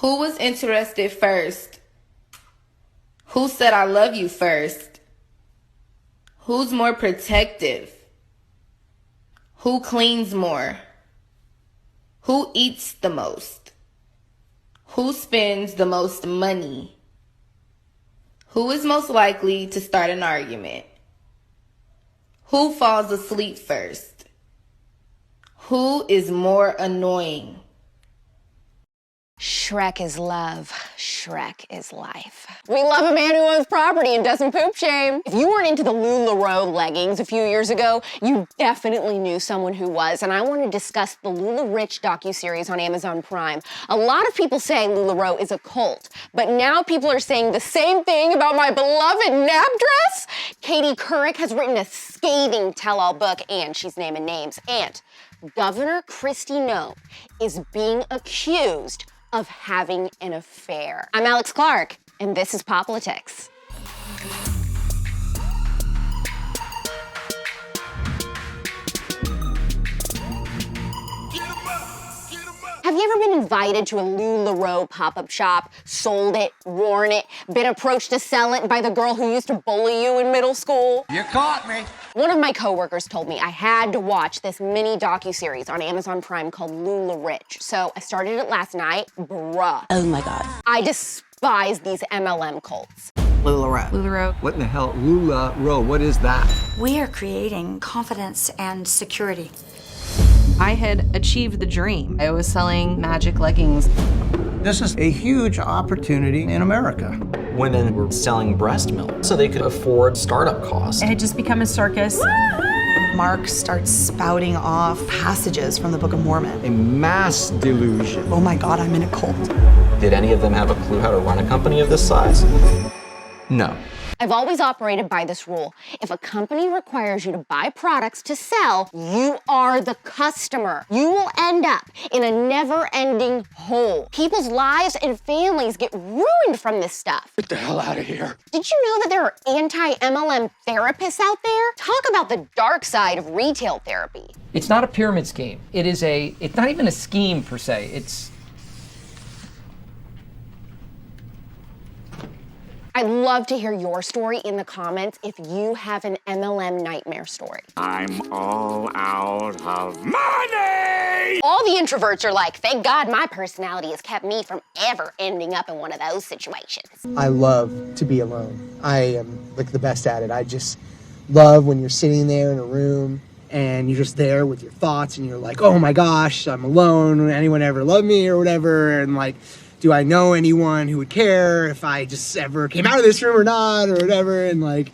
Who was interested first? Who said I love you first? Who's more protective? Who cleans more? Who eats the most? Who spends the most money? Who is most likely to start an argument? Who falls asleep first? Who is more annoying? Shrek is love. Shrek is life. We love a man who owns property and doesn't poop shame. If you weren't into the Lularoe leggings a few years ago, you definitely knew someone who was, and I want to discuss the LulaRICH docuseries on Amazon Prime. A lot of people say Lularoe is a cult, but now people are saying the same thing about my beloved nap dress. Katie Couric has written a scathing tell-all book, and she's naming names, and Governor Noem is being accused of having an affair. I'm Alex Clark, and this is POPlitics. Have you ever been invited to a Lularoe pop-up shop, sold it, worn it, been approached to sell it by the girl who used to bully you in middle school? You caught me. One of my coworkers told me I had to watch this mini docuseries on Amazon Prime called LulaRICH. So I started it last night. Bruh. Oh my God. I despise these MLM cults. Lularoe. What in the hell? Lularoe, what is that? We are creating confidence and security. I had achieved the dream. I was selling magic leggings. This is a huge opportunity in America. Women were selling breast milk so they could afford startup costs. It had just become a circus. Mark starts spouting off passages from the Book of Mormon. A mass delusion. Oh my God, I'm in a cult. Did any of them have a clue how to run a company of this size? No. I've always operated by this rule. If a company requires you to buy products to sell, you are the customer. You will end up in a never-ending hole. People's lives and families get ruined from this stuff. Get the hell out of here. Did you know that there are anti-MLM therapists out there? Talk about the dark side of retail therapy. It's not a pyramid scheme. It's not even a scheme per se. I'd love to hear your story in the comments if you have an MLM nightmare story. I'm all out of money! All the introverts are like, thank God my personality has kept me from ever ending up in one of those situations. I love to be alone. I am like the best at it. I just love when you're sitting there in a room and you're just there with your thoughts and you're like, oh my gosh, I'm alone. Would anyone ever love me or whatever? And like, do I know anyone who would care if I just ever came out of this room or not or whatever? And like,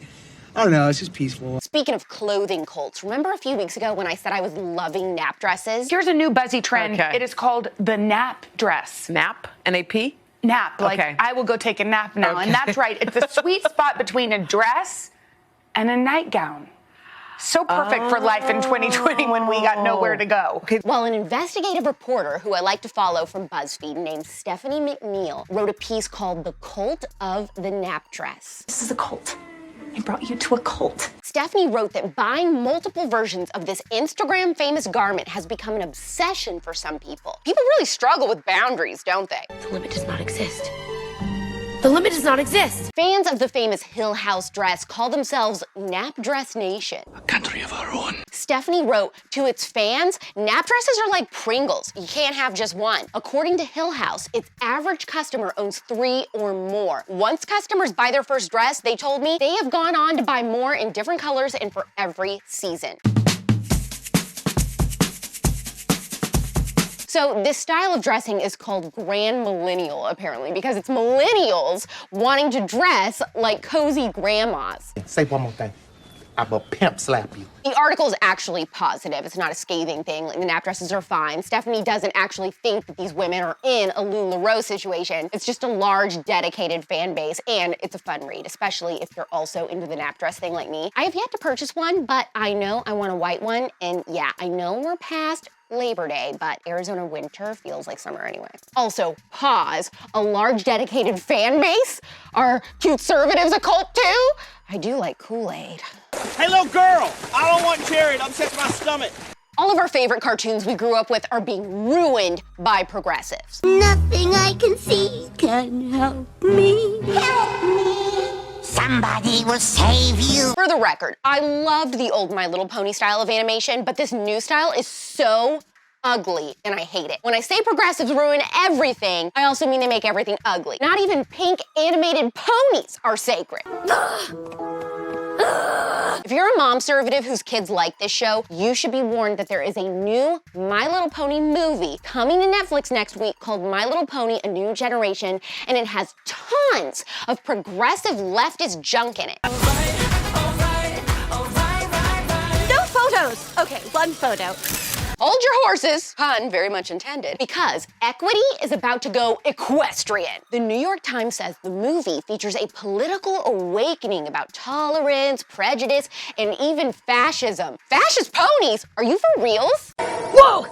I don't know, it's just peaceful. Speaking of clothing cults, remember a few weeks ago when I said I was loving nap dresses? Here's a new buzzy trend. Okay. It is called the nap dress. Nap? N-A-P? Nap, like Okay. I will go take a nap now. Okay. And that's right, it's the sweet spot between a dress and a nightgown. So perfect for life in 2020 when we got nowhere to go. Well, an investigative reporter who I like to follow from BuzzFeed named Stephanie McNeil wrote a piece called The Cult of the Nap Dress. This is a cult. I brought you to a cult. Stephanie wrote that buying multiple versions of this Instagram famous garment has become an obsession for some people. People really struggle with boundaries, don't they? The limit does not exist. The limit does not exist. Fans of the famous Hill House dress call themselves Nap Dress Nation. A country of our own. Stephanie wrote, to its fans, nap dresses are like Pringles. You can't have just one. According to Hill House, its average customer owns 3 or more. Once customers buy their first dress, they told me they have gone on to buy more in different colors and for every season. So this style of dressing is called Grand Millennial, apparently, because it's millennials wanting to dress like cozy grandmas. Say one more thing. I will pimp slap you. The article is actually positive. It's not a scathing thing. Like, the nap dresses are fine. Stephanie doesn't actually think that these women are in a Lularoe situation. It's just a large, dedicated fan base, and it's a fun read, especially if you're also into the nap dress thing like me. I have yet to purchase one, but I know I want a white one, and yeah, I know we're past Labor Day, but Arizona winter feels like summer anyway. Also, pause. A large dedicated fan base? Are CUTEservatives a cult too? I do like Kool-Aid. Hey, little girl, I don't want cherry. It upsets my stomach. All of our favorite cartoons we grew up with are being ruined by progressives. Nothing I can see Someone help me. Help me. Somebody will save you. For the record, I loved the old My Little Pony style of animation, but this new style is so ugly, and I hate it. When I say progressives ruin everything, I also mean they make everything ugly. Not even pink animated ponies are sacred. If you're a mom-servative whose kids like this show, you should be warned that there is a new My Little Pony movie coming to Netflix next week called My Little Pony: A New Generation, and it has tons of progressive leftist junk in it. No photos. Okay, one photo. Hold your horses, pun very much intended, because equity is about to go equestrian. The New York Times says the movie features a political awakening about tolerance, prejudice, and even fascism. Fascist ponies? Are you for reals? Whoa!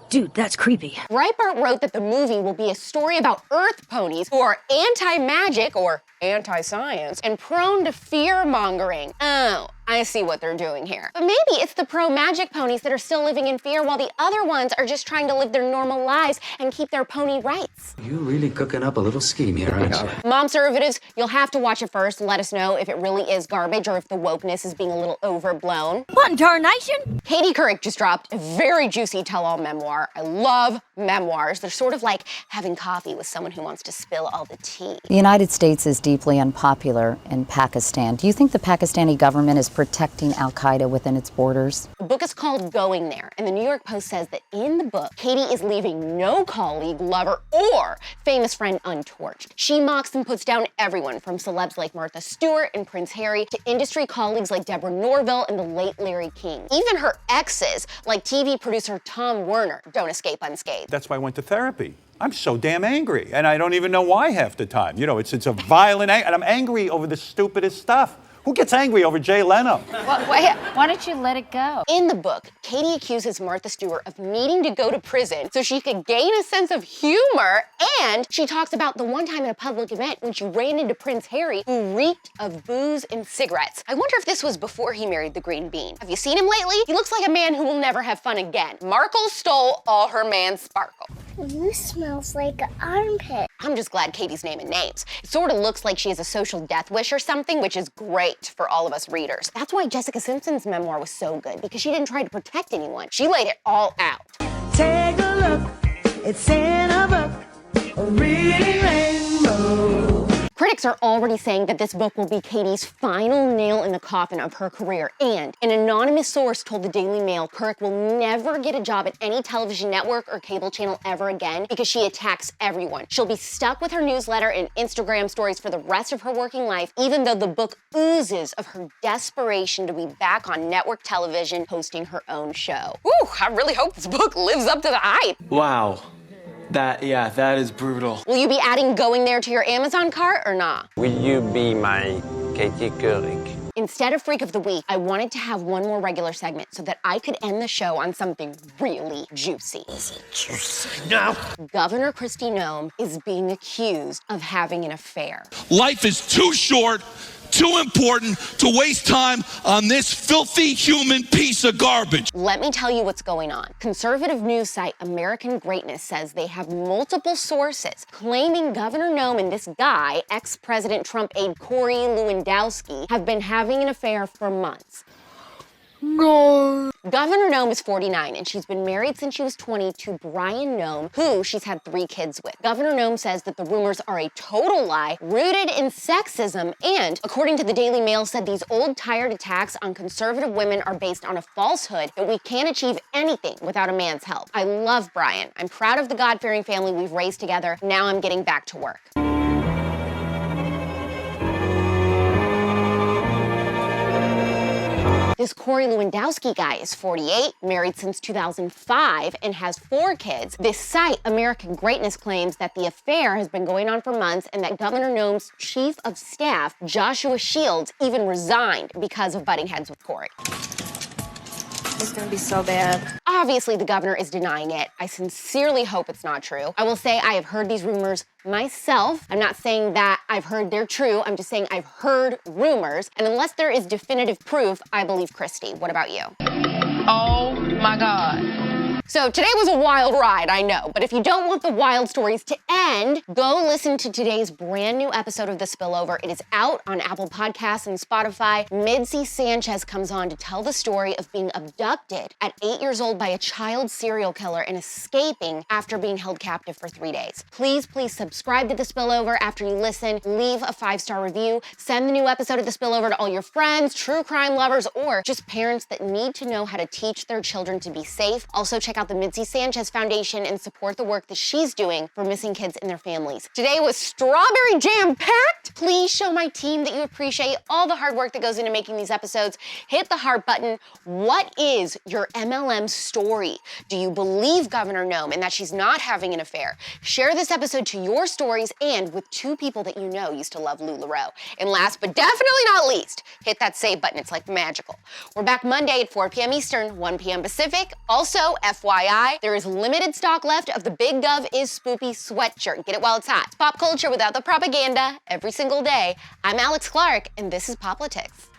Dude, that's creepy. Breitbart wrote that the movie will be a story about Earth ponies who are anti-magic or anti-science and prone to fear-mongering. Oh, I see what they're doing here. But maybe it's the pro-magic ponies that are still living in fear while the other ones are just trying to live their normal lives and keep their pony rights. You really cooking up a little scheme here, aren't you? Mom-servatives, you'll have to watch it first. Let us know if it really is garbage or if the wokeness is being a little overblown. What in tarnation? Katie Couric just dropped a very juicy tell-all memoir. I love memoirs. They're sort of like having coffee with someone who wants to spill all the tea. The United States is deeply unpopular in Pakistan. Do you think the Pakistani government is protecting al-Qaeda within its borders? The book is called Going There, and the New York Post says that in the book, Katie is leaving no colleague, lover, or famous friend untorched. She mocks and puts down everyone from celebs like Martha Stewart and Prince Harry to industry colleagues like Deborah Norville and the late Larry King. Even her exes, like TV producer Tom Werner, don't escape unscathed. That's why I went to therapy. I'm so damn angry, and I don't even know why half the time. You know, it's a violent anger, and I'm angry over the stupidest stuff. Who gets angry over Jay Leno? Why don't you let it go? In the book, Katie accuses Martha Stewart of needing to go to prison so she could gain a sense of humor, and she talks about the one time at a public event when she ran into Prince Harry, who reeked of booze and cigarettes. I wonder if this was before he married the Green Bean. Have you seen him lately? He looks like a man who will never have fun again. Markle stole all her man's sparkle. You smells like an armpit. I'm just glad Katie's naming names. It sort of looks like she has a social death wish or something, which is great for all of us readers. That's why Jessica Simpson's memoir was so good, because she didn't try to protect anyone. She laid it all out. Take a look, it's in a book, a reading rainbow. Critics are already saying that this book will be Katie's final nail in the coffin of her career, and an anonymous source told the Daily Mail Couric will never get a job at any television network or cable channel ever again because she attacks everyone. She'll be stuck with her newsletter and Instagram stories for the rest of her working life, even though the book oozes of her desperation to be back on network television hosting her own show. Ooh, I really hope this book lives up to the hype. Wow. That is brutal. Will you be adding Going There to your Amazon cart or not? Will you be my Katie Couric? Instead of Freak of the Week, I wanted to have one more regular segment so that I could end the show on something really juicy. Is it juicy? No. Governor Noem is being accused of having an affair. Life is too short, too important to waste time on this filthy human piece of garbage. Let me tell you what's going on. Conservative news site American Greatness says they have multiple sources claiming Governor Noem and this guy, ex-President Trump aide Corey Lewandowski, have been having an affair for months. No. Governor Noem is 49, and she's been married since she was 20 to Brian Noem, who she's had 3 kids with. Governor Noem says that the rumors are a total lie, rooted in sexism, and, according to the Daily Mail, said these old, tired attacks on conservative women are based on a falsehood that we can't achieve anything without a man's help. I love Brian. I'm proud of the God-fearing family we've raised together. Now I'm getting back to work. This Corey Lewandowski guy is 48, married since 2005, and has 4 kids. This site, American Greatness, claims that the affair has been going on for months and that Governor Noem's chief of staff, Joshua Shields, even resigned because of butting heads with Couric. It's gonna be so bad. Obviously, the governor is denying it. I sincerely hope it's not true. I will say I have heard these rumors myself. I'm not saying that I've heard they're true. I'm just saying I've heard rumors. And unless there is definitive proof, I believe Christy. What about you? Oh my God. So today was a wild ride, I know, but if you don't want the wild stories to end, go listen to today's brand new episode of The Spillover. It is out on Apple Podcasts and Spotify. Mitzi Sanchez comes on to tell the story of being abducted at 8 years old by a child serial killer and escaping after being held captive for 3 days. Please subscribe to The Spillover after you listen. Leave a 5-star review. Send the new episode of The Spillover to all your friends, true crime lovers, or just parents that need to know how to teach their children to be safe. Also, check out the Mitzi Sanchez Foundation and support the work that she's doing for missing kids and their families. Today was strawberry jam-packed. Please show my team that you appreciate all the hard work that goes into making these episodes. Hit the heart button. What is your MLM story? Do you believe Governor Noem and that she's not having an affair? Share this episode to your stories and with 2 people that you know used to love Lularoe. And last but definitely not least, hit that save button. It's like magical. We're back Monday at 4 p.m. Eastern, 1 p.m. Pacific. Also, FYI, there is limited stock left of the Big Gov is Spoopy sweatshirt. Get it while it's hot. It's pop culture without the propaganda every single day. I'm Alex Clark, and this is POPlitics.